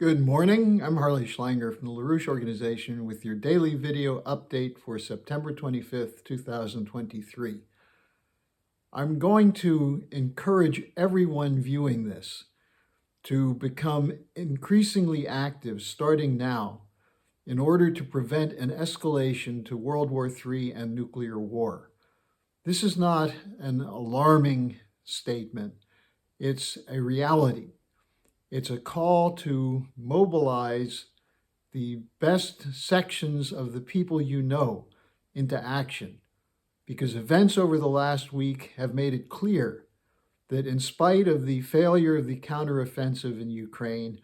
Good morning. I'm Harley Schlanger from the LaRouche organization with your daily video update for September 25th, 2023. I'm going to encourage everyone viewing this to become increasingly active starting now in order to prevent an escalation to World War III and nuclear war. This is not an alarming statement. It's a reality. It's a call to mobilize the best sections of the people you know into action, because events over the last week have made it clear that in spite of the failure of the counteroffensive in Ukraine,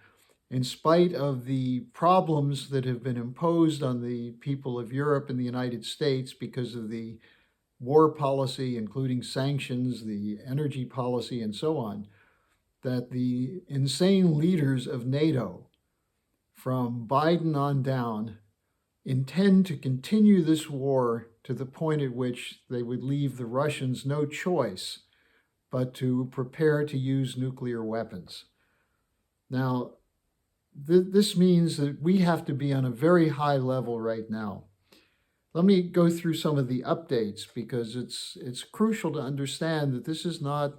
in spite of the problems that have been imposed on the people of Europe and the United States because of the war policy, including sanctions, the energy policy, and so on, that the insane leaders of NATO, from Biden on down, intend to continue this war to the point at which they would leave the Russians no choice but to prepare to use nuclear weapons. Now, this means that we have to be on a very high level right now. Let me go through some of the updates, because it's crucial to understand that this is not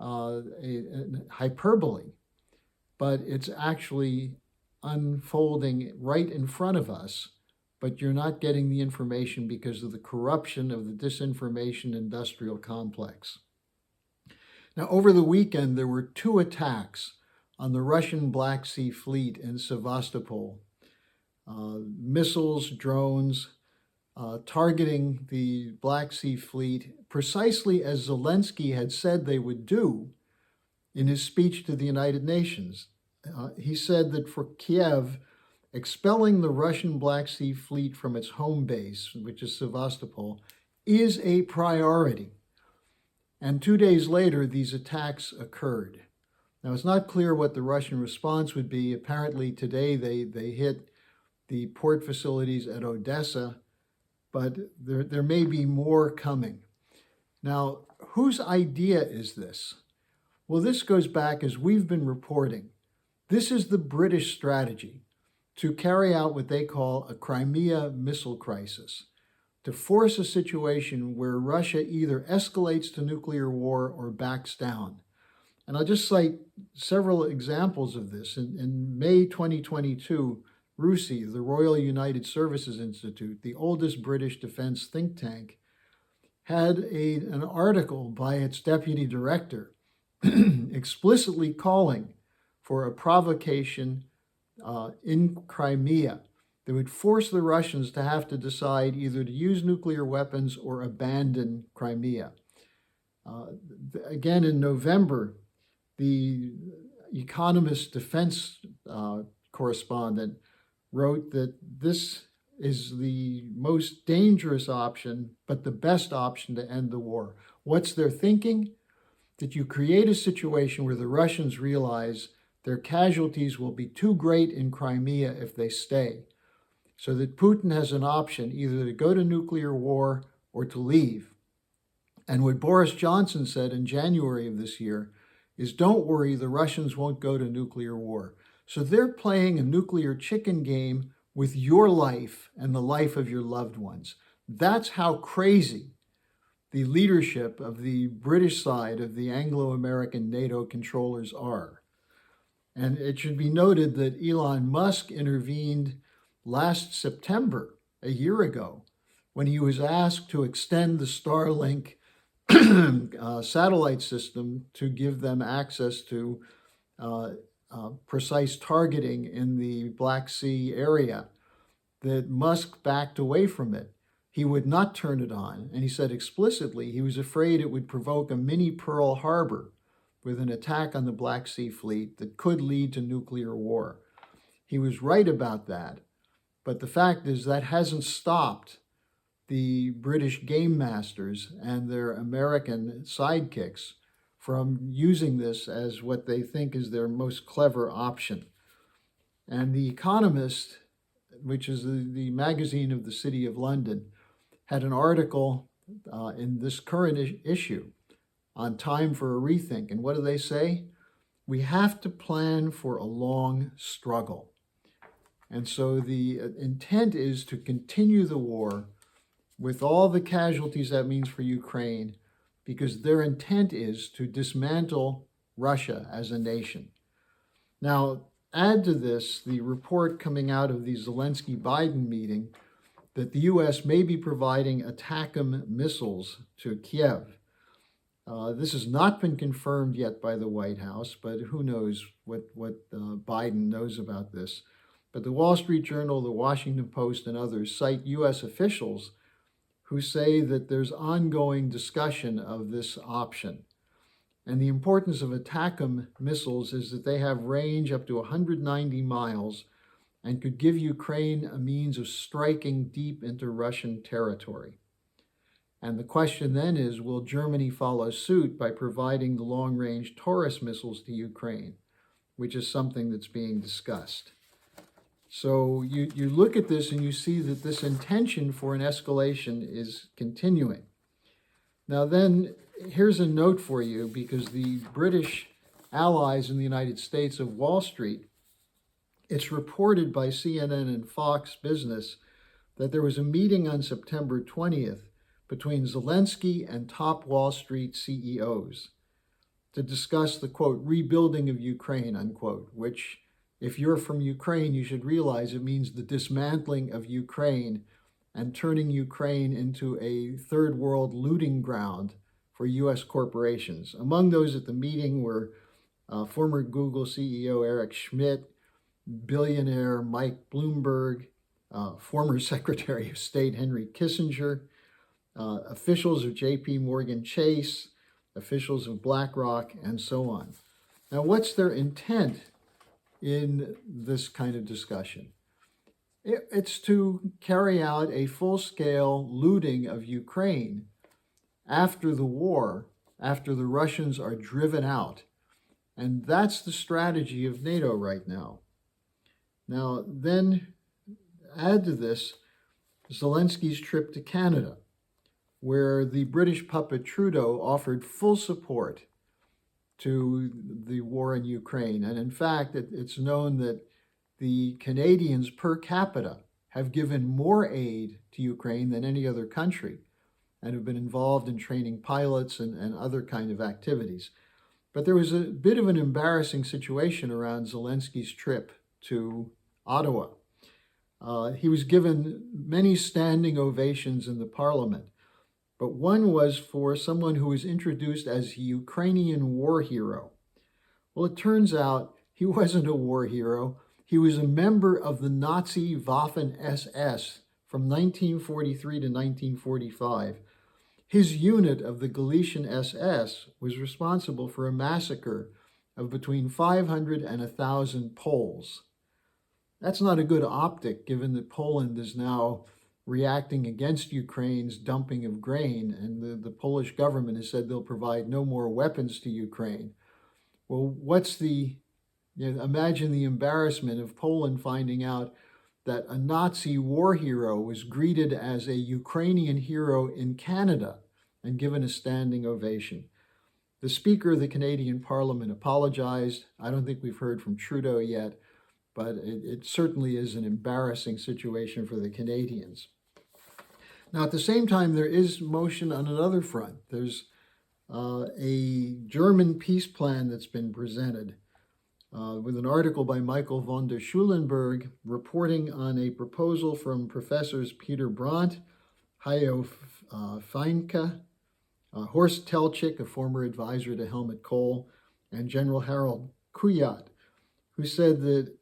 a hyperbole, but it's actually unfolding right in front of us, but you're not getting the information because of the corruption of the disinformation industrial complex. Now, over the weekend, there were 2 attacks on the Russian Black Sea Fleet in Sevastopol. Missiles, drones, targeting the Black Sea Fleet precisely as Zelensky had said they would do in his speech to the United Nations. He said that for Kiev, expelling the Russian Black Sea Fleet from its home base, which is Sevastopol, is a priority. And 2 days later, these attacks occurred. Now, it's not clear what the Russian response would be. Apparently today they hit the port facilities at Odessa, but there may be more coming. Now, whose idea is this? Well, this goes back, as we've been reporting. This is the British strategy to carry out what they call a Crimea Missile Crisis, to force a situation where Russia either escalates to nuclear war or backs down. And I'll just cite several examples of this. In May 2022, RUSI, the Royal United Services Institute, the oldest British defense think tank, had an article by its deputy director explicitly calling for a provocation in Crimea that would force the Russians to have to decide either to use nuclear weapons or abandon Crimea. Again, in November, the Economist defense correspondent wrote that this is the most dangerous option, but the best option to end the war. What's their thinking? That you create a situation where the Russians realize their casualties will be too great in Crimea if they stay, so that Putin has an option either to go to nuclear war or to leave. And what Boris Johnson said in January of this year is, don't worry, the Russians won't go to nuclear war. So they're playing a nuclear chicken game with your life and the life of your loved ones. That's how crazy the leadership of the British side of the Anglo-American NATO controllers are. And it should be noted that Elon Musk intervened last September, a year ago, when he was asked to extend the Starlink satellite system to give them access to precise targeting in the Black Sea area, that Musk backed away from it. He would not turn it on, and he said explicitly he was afraid it would provoke a mini Pearl Harbor with an attack on the Black Sea Fleet that could lead to nuclear war. He was right about that, but the fact is that hasn't stopped the British game masters and their American sidekicks from using this as what they think is their most clever option. And The Economist, which is the magazine of the City of London, had an article in this current issue on time for a rethink. And what do they say? we have to plan for a long struggle. And so the intent is to continue the war with all the casualties that means for Ukraine, because their intent is to dismantle Russia as a nation. Now, add to this the report coming out of the Zelensky-Biden meeting that the U.S. may be providing ATACMS missiles to Kiev. This has not been confirmed yet by the White House, but who knows what Biden knows about this. But the Wall Street Journal, the Washington Post, and others cite U.S. officials who say that there's ongoing discussion of this option. And the importance of ATACMS missiles is that they have range up to 190 miles and could give Ukraine a means of striking deep into Russian territory. And the question then is, will Germany follow suit by providing the long-range Taurus missiles to Ukraine, which is something that's being discussed. So you look at this and you see that this intention for an escalation is continuing. Now then, here's a note for you, because the British allies in the United States of Wall Street, it's reported by CNN and Fox Business that there was a meeting on September 20th between Zelensky and top Wall Street CEOs to discuss the, quote, rebuilding of Ukraine, unquote, which, if you're from Ukraine, you should realize it means the dismantling of Ukraine and turning Ukraine into a third world looting ground for U.S. corporations. Among those at the meeting were former Google CEO Eric Schmidt, billionaire Mike Bloomberg, former Secretary of State Henry Kissinger, officials of J.P. Morgan Chase, officials of BlackRock, and so on. Now, what's their intent in this kind of discussion? It's to carry out a full-scale looting of Ukraine after the war, after the Russians are driven out. And that's the strategy of NATO right now. Now, then add to this Zelensky's trip to Canada, where the British puppet Trudeau offered full support to the war in Ukraine. And in fact, it's known that the Canadians per capita have given more aid to Ukraine than any other country and have been involved in training pilots and other kind of activities. But there was a bit of an embarrassing situation around Zelensky's trip to Ottawa. He was given many standing ovations in the parliament, but one was for someone who was introduced as a Ukrainian war hero. Well, it turns out he wasn't a war hero. He was a member of the Nazi Waffen-SS from 1943 to 1945. His unit of the Galician SS was responsible for a massacre of between 500 and 1,000 Poles. That's not a good optic, given that Poland is now reacting against Ukraine's dumping of grain, and the Polish government has said they'll provide no more weapons to Ukraine. Well, imagine the embarrassment of Poland finding out that a Nazi war hero was greeted as a Ukrainian hero in Canada and given a standing ovation. The Speaker of the Canadian Parliament apologized. I don't think we've heard from Trudeau yet, but it certainly is an embarrassing situation for the Canadians. Now, at the same time, there is motion on another front. There's a German peace plan that's been presented with an article by Michael von der Schulenburg reporting on a proposal from Professors Peter Brandt, Hayo Feinke, Horst Telchik, a former advisor to Helmut Kohl, and General Harold Kuyat, who said that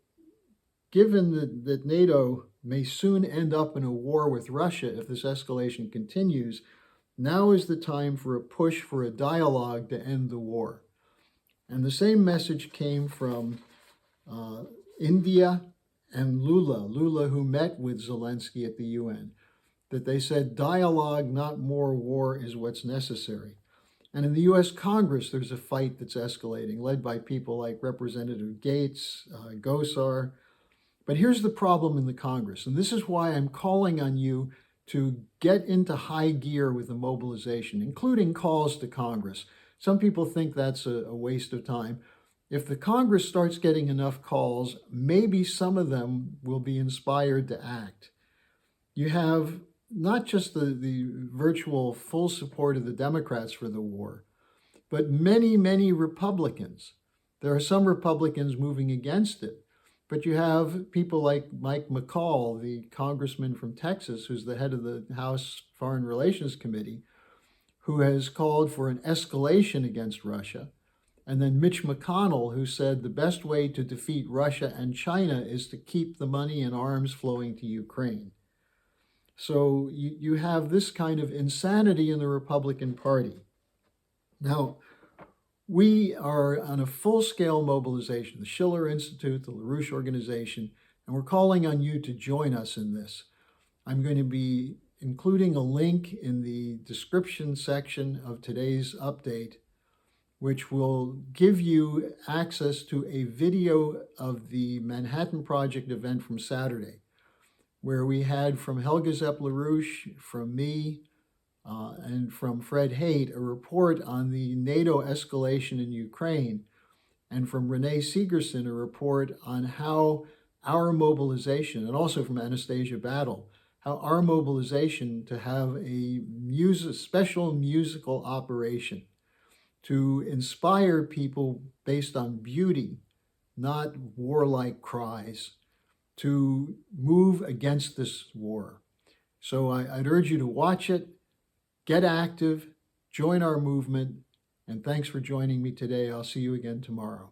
given that NATO may soon end up in a war with Russia if this escalation continues, now is the time for a push for a dialogue to end the war. And the same message came from India and Lula, who met with Zelensky at the UN, that they said dialogue, not more war, is what's necessary. And in the US Congress, there's a fight that's escalating, led by people like Representative Gates, Gosar. But here's the problem in the Congress, and this is why I'm calling on you to get into high gear with the mobilization, including calls to Congress. Some people think that's a waste of time. If the Congress starts getting enough calls, maybe some of them will be inspired to act. You have not just the virtual full support of the Democrats for the war, but many, many Republicans. There are some Republicans moving against it, but you have people like Mike McCall, the congressman from Texas, who's the head of the House Foreign Relations Committee, who has called for an escalation against Russia. And then Mitch McConnell, who said the best way to defeat Russia and China is to keep the money and arms flowing to Ukraine. So you have this kind of insanity in the Republican Party. Now, we are on a full-scale mobilization, the Schiller Institute, the LaRouche organization, and we're calling on you to join us in this. I'm going to be including a link in the description section of today's update, which will give you access to a video of the Manhattan Project event from Saturday, where we had from Helga Zepp-LaRouche, from me, and from Fred Haight, a report on the NATO escalation in Ukraine, and from Renee Segerson, a report on how our mobilization, and also from Anastasia Battle, how our mobilization to have a special musical operation to inspire people based on beauty, not warlike cries, to move against this war. So I'd urge you to watch it, get active, join our movement, and thanks for joining me today. I'll see you again tomorrow.